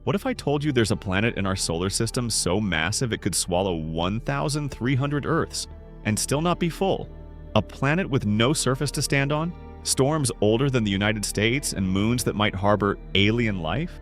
What if I told you there's a planet in our solar system so massive it could swallow 1,300 Earths and still not be full? A planet with no surface to stand on? Storms older than the United States and moons that might harbor alien life?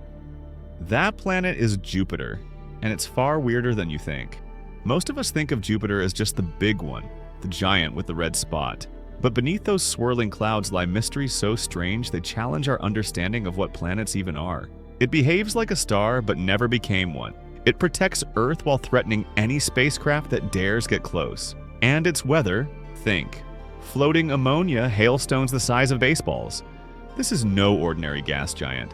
That planet is Jupiter, and it's far weirder than you think. Most of us think of Jupiter as just the big one, the giant with the red spot. But beneath those swirling clouds lie mysteries so strange they challenge our understanding of what planets even are. It behaves like a star, but never became one. It protects Earth while threatening any spacecraft that dares get close. And its weather, think. Floating ammonia hailstones the size of baseballs. This is no ordinary gas giant.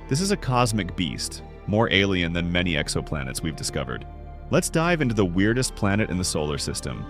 This is a cosmic beast, more alien than many exoplanets we've discovered. Let's dive into the weirdest planet in the solar system,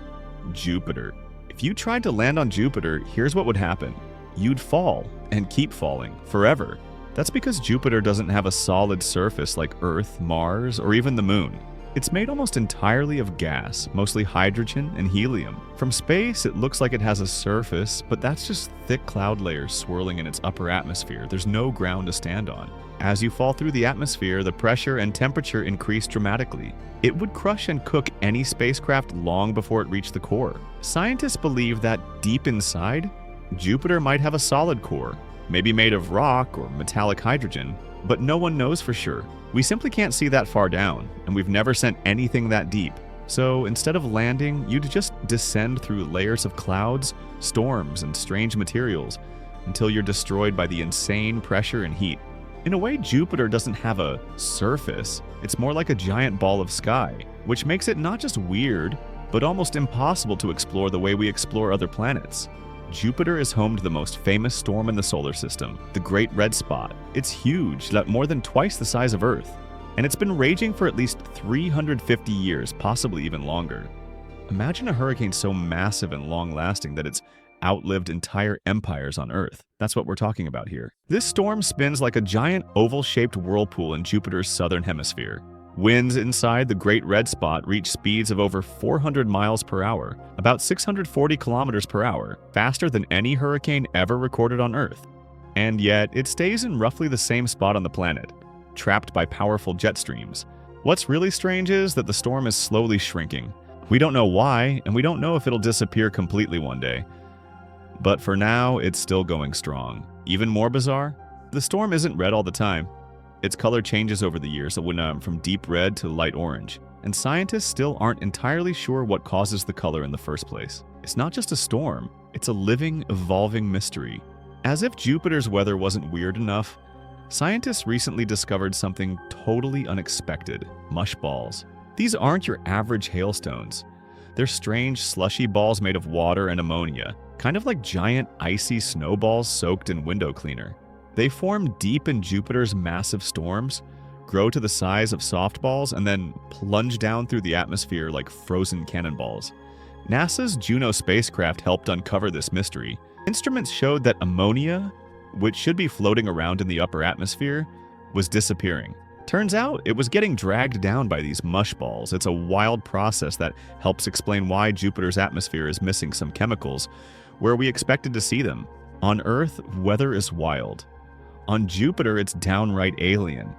Jupiter. If you tried to land on Jupiter, here's what would happen. You'd fall, and keep falling, forever. That's because Jupiter doesn't have a solid surface like Earth, Mars, or even the Moon. It's made almost entirely of gas, mostly hydrogen and helium. From space, it looks like it has a surface, but that's just thick cloud layers swirling in its upper atmosphere. There's no ground to stand on. As you fall through the atmosphere, the pressure and temperature increase dramatically. It would crush and cook any spacecraft long before it reached the core. Scientists believe that deep inside, Jupiter might have a solid core, maybe made of rock or metallic hydrogen, but no one knows for sure. We simply can't see that far down, and we've never sent anything that deep. So instead of landing, you'd just descend through layers of clouds, storms, and strange materials until you're destroyed by the insane pressure and heat. In a way, Jupiter doesn't have a surface. It's more like a giant ball of sky, which makes it not just weird, but almost impossible to explore the way we explore other planets. Jupiter is home to the most famous storm in the solar system, the Great Red Spot. It's huge, more than twice the size of Earth, and it's been raging for at least 350 years, possibly even longer. Imagine a hurricane so massive and long-lasting that it's outlived entire empires on Earth. That's what we're talking about here. This storm spins like a giant oval-shaped whirlpool in Jupiter's southern hemisphere. Winds inside the Great Red Spot reach speeds of over 400 miles per hour, about 640 kilometers per hour, faster than any hurricane ever recorded on Earth. And yet, it stays in roughly the same spot on the planet, trapped by powerful jet streams. What's really strange is that the storm is slowly shrinking. We don't know why, and we don't know if it'll disappear completely one day. But for now, it's still going strong. Even more bizarre, the storm isn't red all the time. Its color changes over the years, from deep red to light orange, and scientists still aren't entirely sure what causes the color in the first place. It's not just a storm, it's a living, evolving mystery. As if Jupiter's weather wasn't weird enough, scientists recently discovered something totally unexpected: mush balls. These aren't your average hailstones. They're strange, slushy balls made of water and ammonia, kind of like giant, icy snowballs soaked in window cleaner. They form deep in Jupiter's massive storms, grow to the size of softballs, and then plunge down through the atmosphere like frozen cannonballs. NASA's Juno spacecraft helped uncover this mystery. Instruments showed that ammonia, which should be floating around in the upper atmosphere, was disappearing. Turns out it was getting dragged down by these mush balls. It's a wild process that helps explain why Jupiter's atmosphere is missing some chemicals where we expected to see them. On Earth, weather is wild. On Jupiter, it's downright alien.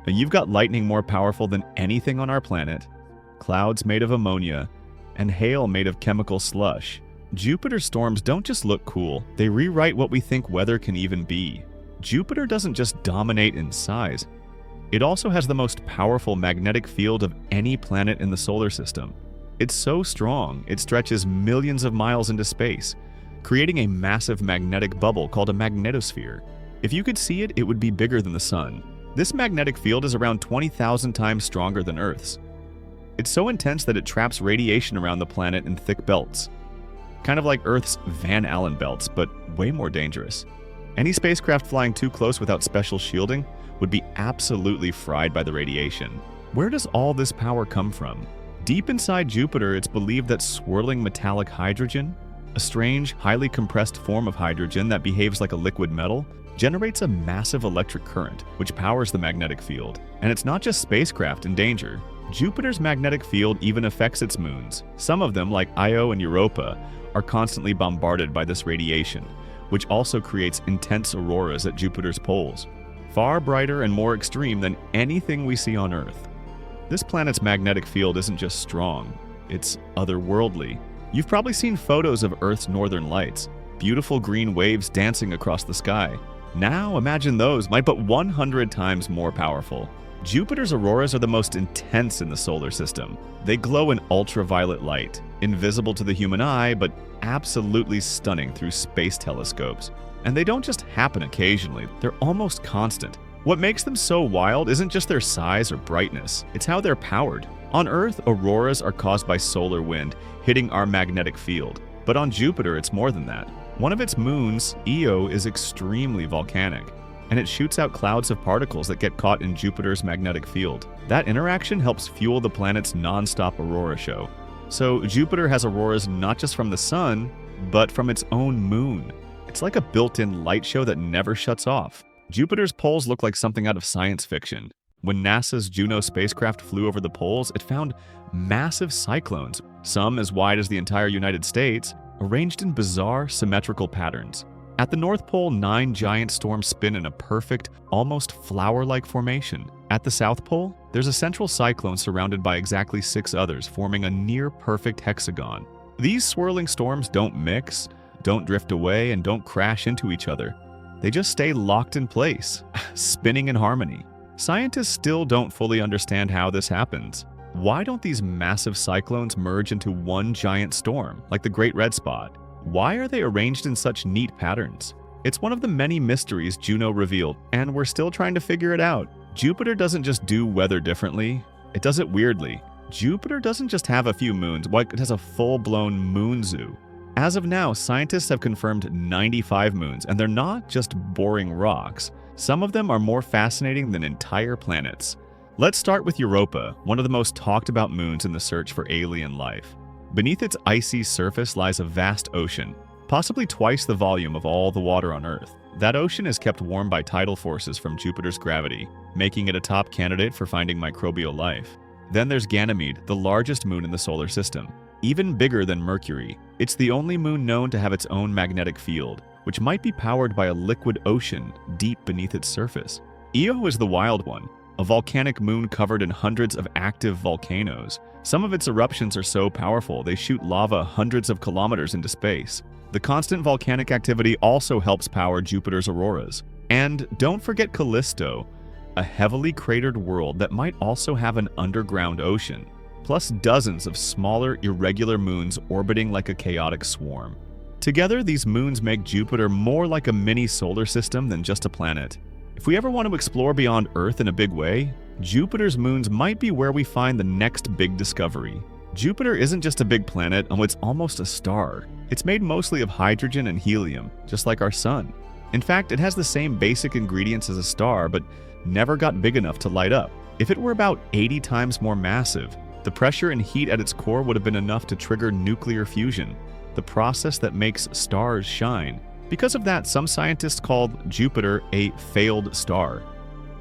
Now, you've got lightning more powerful than anything on our planet, clouds made of ammonia, and hail made of chemical slush. Jupiter storms don't just look cool, they rewrite what we think weather can even be. Jupiter doesn't just dominate in size, it also has the most powerful magnetic field of any planet in the solar system. It's so strong, it stretches millions of miles into space, creating a massive magnetic bubble called a magnetosphere. If you could see it, it would be bigger than the Sun. This magnetic field is around 20,000 times stronger than Earth's. It's so intense that it traps radiation around the planet in thick belts. Kind of like Earth's Van Allen belts, but way more dangerous. Any spacecraft flying too close without special shielding would be absolutely fried by the radiation. Where does all this power come from? Deep inside Jupiter, it's believed that swirling metallic hydrogen, a strange, highly compressed form of hydrogen that behaves like a liquid metal, generates a massive electric current, which powers the magnetic field. And it's not just spacecraft in danger. Jupiter's magnetic field even affects its moons. Some of them, like Io and Europa, are constantly bombarded by this radiation, which also creates intense auroras at Jupiter's poles. far brighter and more extreme than anything we see on Earth. This planet's magnetic field isn't just strong, it's otherworldly. You've probably seen photos of Earth's northern lights, beautiful green waves dancing across the sky. Now imagine those, but 100 times more powerful. Jupiter's auroras are the most intense in the solar system. They glow in ultraviolet light, invisible to the human eye, but absolutely stunning through space telescopes. And they don't just happen occasionally, they're almost constant. What makes them so wild isn't just their size or brightness, it's how they're powered. On Earth, auroras are caused by solar wind hitting our magnetic field. But on Jupiter, it's more than that. One of its moons, Io, is extremely volcanic, and it shoots out clouds of particles that get caught in Jupiter's magnetic field. That interaction helps fuel the planet's non-stop aurora show. So Jupiter has auroras not just from the sun, but from its own moon. It's like a built-in light show that never shuts off. Jupiter's poles look like something out of science fiction. When NASA's Juno spacecraft flew over the poles, it found massive cyclones, some as wide as the entire United States, arranged in bizarre, symmetrical patterns. At the North Pole, 9 giant storms spin in a perfect, almost flower-like formation. At the South Pole, there's a central cyclone surrounded by exactly 6 others, forming a near-perfect hexagon. These swirling storms don't mix, don't drift away, and don't crash into each other. They just stay locked in place, spinning in harmony. Scientists still don't fully understand how this happens. Why don't these massive cyclones merge into one giant storm, like the Great Red Spot? Why are they arranged in such neat patterns? It's one of the many mysteries Juno revealed, and we're still trying to figure it out. Jupiter doesn't just do weather differently, it does it weirdly. Jupiter doesn't just have a few moons, it has a full-blown moon zoo. As of now, scientists have confirmed 95 moons, and they're not just boring rocks. Some of them are more fascinating than entire planets. Let's start with Europa, one of the most talked about moons in the search for alien life. Beneath its icy surface lies a vast ocean, possibly twice the volume of all the water on Earth. That ocean is kept warm by tidal forces from Jupiter's gravity, making it a top candidate for finding microbial life. Then there's Ganymede, the largest moon in the solar system. Even bigger than Mercury, it's the only moon known to have its own magnetic field, which might be powered by a liquid ocean deep beneath its surface. Io is the wild one, a volcanic moon covered in hundreds of active volcanoes. Some of its eruptions are so powerful they shoot lava hundreds of kilometers into space. The constant volcanic activity also helps power Jupiter's auroras. And don't forget Callisto, a heavily cratered world that might also have an underground ocean, plus dozens of smaller, irregular moons orbiting like a chaotic swarm. Together, these moons make Jupiter more like a mini solar system than just a planet. If we ever want to explore beyond Earth in a big way, Jupiter's moons might be where we find the next big discovery. Jupiter isn't just a big planet, it's almost a star. It's made mostly of hydrogen and helium, just like our Sun. In fact, it has the same basic ingredients as a star, but never got big enough to light up. If it were about 80 times more massive, the pressure and heat at its core would have been enough to trigger nuclear fusion, the process that makes stars shine. Because of that, some scientists called Jupiter a failed star.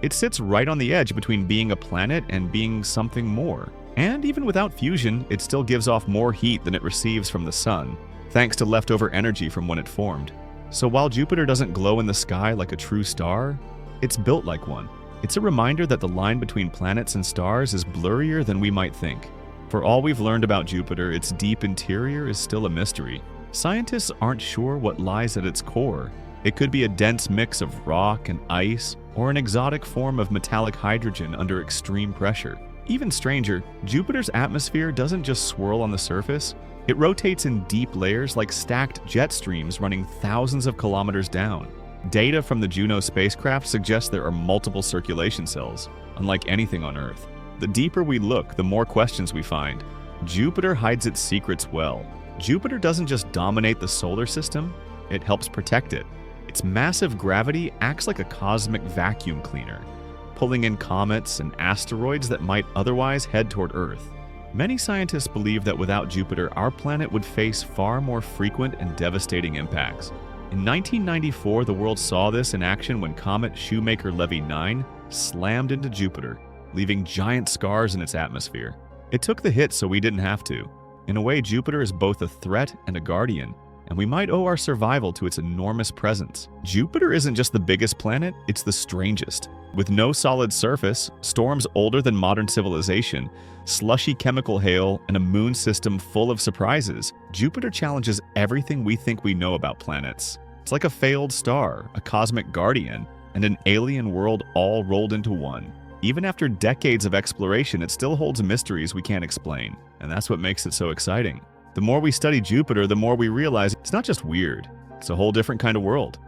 It sits right on the edge between being a planet and being something more. And even without fusion, it still gives off more heat than it receives from the Sun, thanks to leftover energy from when it formed. So while Jupiter doesn't glow in the sky like a true star, it's built like one. It's a reminder that the line between planets and stars is blurrier than we might think. For all we've learned about Jupiter, its deep interior is still a mystery. Scientists aren't sure what lies at its core. It could be a dense mix of rock and ice, or an exotic form of metallic hydrogen under extreme pressure. Even stranger, Jupiter's atmosphere doesn't just swirl on the surface, it rotates in deep layers like stacked jet streams running thousands of kilometers down. Data from the Juno spacecraft suggests there are multiple circulation cells, unlike anything on Earth. The deeper we look, the more questions we find. Jupiter hides its secrets well. Jupiter doesn't just dominate the solar system, it helps protect it. Its massive gravity acts like a cosmic vacuum cleaner, pulling in comets and asteroids that might otherwise head toward Earth. Many scientists believe that without Jupiter, our planet would face far more frequent and devastating impacts. In 1994, the world saw this in action when comet Shoemaker-Levy 9 slammed into Jupiter, leaving giant scars in its atmosphere. It took the hit so we didn't have to. In a way, Jupiter is both a threat and a guardian. and we might owe our survival to its enormous presence. Jupiter isn't just the biggest planet, it's the strangest. With no solid surface, storms older than modern civilization, slushy chemical hail, and a moon system full of surprises, Jupiter challenges everything we think we know about planets. It's like a failed star, a cosmic guardian, and an alien world all rolled into one. Even after decades of exploration, it still holds mysteries we can't explain, and that's what makes it so exciting. The more we study Jupiter, the more we realize it's not just weird, it's a whole different kind of world.